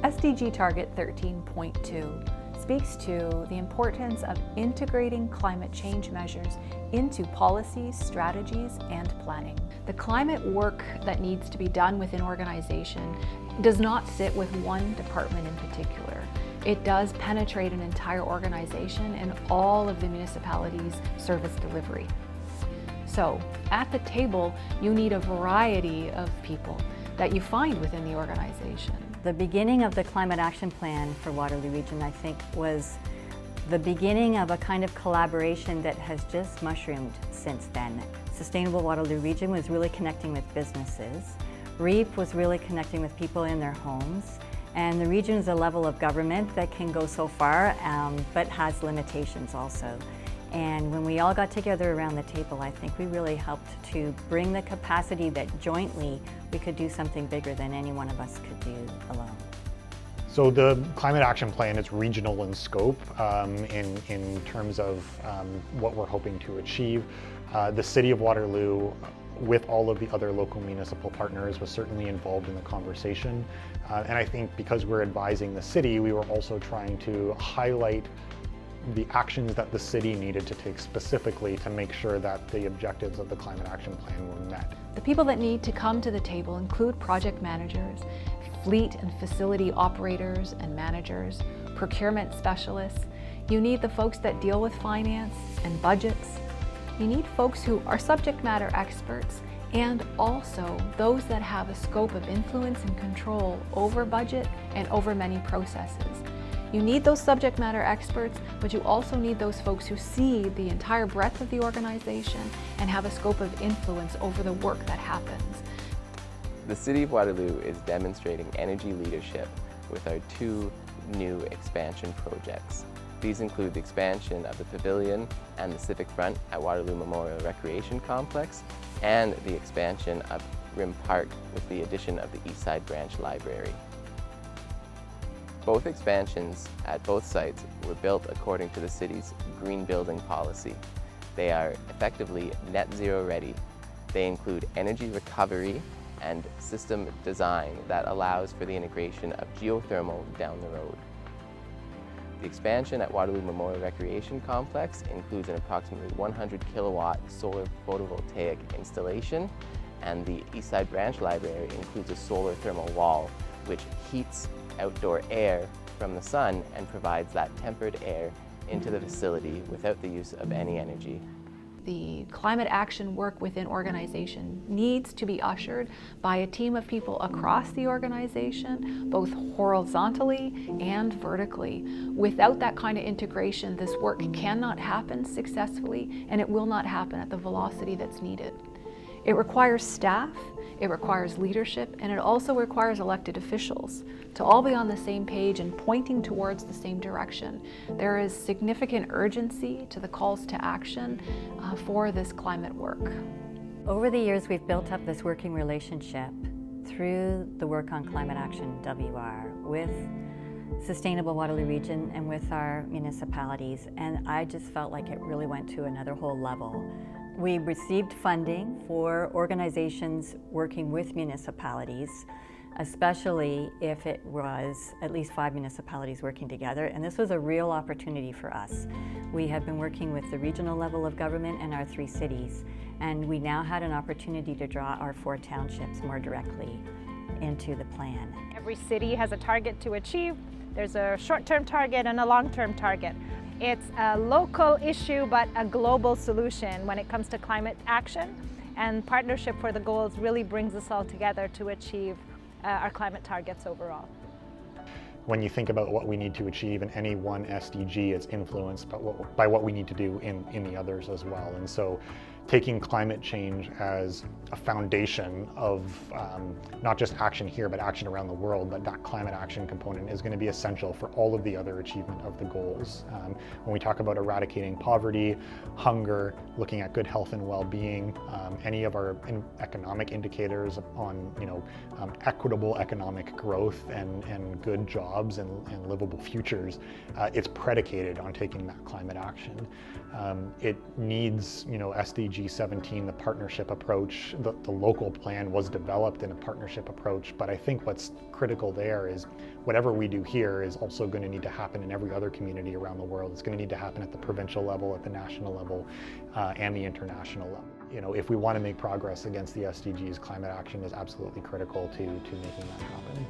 SDG Target 13.2 speaks to the importance of integrating climate change measures into policies, strategies, and planning. The climate work that needs to be done within organization does not sit with one department in particular. It does penetrate an entire organization and all of the municipalities' service delivery. So, at the table, you need a variety of people that you find within the organization. The beginning of the Climate Action Plan for Waterloo Region, I think, was the beginning of a kind of collaboration that has just mushroomed since then. Sustainable Waterloo Region was really connecting with businesses. REAP was really connecting with people in their homes. And the region is a level of government that can go so far, but has limitations also. And when we all got together around the table, I think we really helped to bring the capacity that jointly we could do something bigger than any one of us could do alone. So the Climate Action Plan is regional in scope in terms of what we're hoping to achieve. The City of Waterloo, with all of the other local municipal partners, was certainly involved in the conversation. And I think because we're advising the city, we were also trying to highlight the actions that the city needed to take specifically to make sure that the objectives of the Climate Action Plan were met. The people that need to come to the table include project managers, fleet and facility operators and managers, procurement specialists. You need the folks that deal with finance and budgets. You need folks who are subject matter experts and also those that have a scope of influence and control over budget and over many processes. You need those subject matter experts, but you also need those folks who see the entire breadth of the organization and have a scope of influence over the work that happens. The City of Waterloo is demonstrating energy leadership with our two new expansion projects. These include the expansion of the Pavilion and the Civic Front at Waterloo Memorial Recreation Complex and the expansion of Rim Park with the addition of the Eastside Branch Library. Both expansions at both sites were built according to the city's green building policy. They are effectively net zero ready. They include energy recovery and system design that allows for the integration of geothermal down the road. The expansion at Waterloo Memorial Recreation Complex includes an approximately 100 kilowatt solar photovoltaic installation, and the Eastside Branch Library includes a solar thermal wall which heats outdoor air from the sun and provides that tempered air into the facility without the use of any energy. The climate action work within organization needs to be ushered by a team of people across the organization, both horizontally and vertically. Without that kind of integration, this work cannot happen successfully, and it will not happen at the velocity that's needed. It requires staff, it requires leadership, and it also requires elected officials to all be on the same page and pointing towards the same direction. There is significant urgency to the calls to action for this climate work. Over the years, we've built up this working relationship through the work on Climate Action WR with Sustainable Waterloo Region and with our municipalities, and I just felt like it really went to another whole level. We received funding for organizations working with municipalities, especially if it was at least 5 municipalities working together, and this was a real opportunity for us. We have been working with the regional level of government and our 3 cities, and we now had an opportunity to draw our 4 townships more directly into the plan. Every city has a target to achieve. There's a short-term target and a long-term target. It's a local issue, but a global solution when it comes to climate action, and Partnership for the Goals really brings us all together to achieve our climate targets overall. When you think about what we need to achieve in any one SDG, it's influenced by what we need to do in the others as well. And so taking climate change as a foundation of not just action here, but action around the world, but that climate action component is going to be essential for all of the other achievement of the goals. When we talk about eradicating poverty, hunger, looking at good health and well-being, any of our economic indicators on equitable economic growth and good jobs and livable futures, it's predicated on taking that climate action. It needs SDG SDG 17, the partnership approach, the local plan was developed in a partnership approach, but I think what's critical there is whatever we do here is also going to need to happen in every other community around the world. It's going to need to happen at the provincial level, at the national level, and the international level. You know, if we want to make progress against the SDGs, climate action is absolutely critical to making that happen.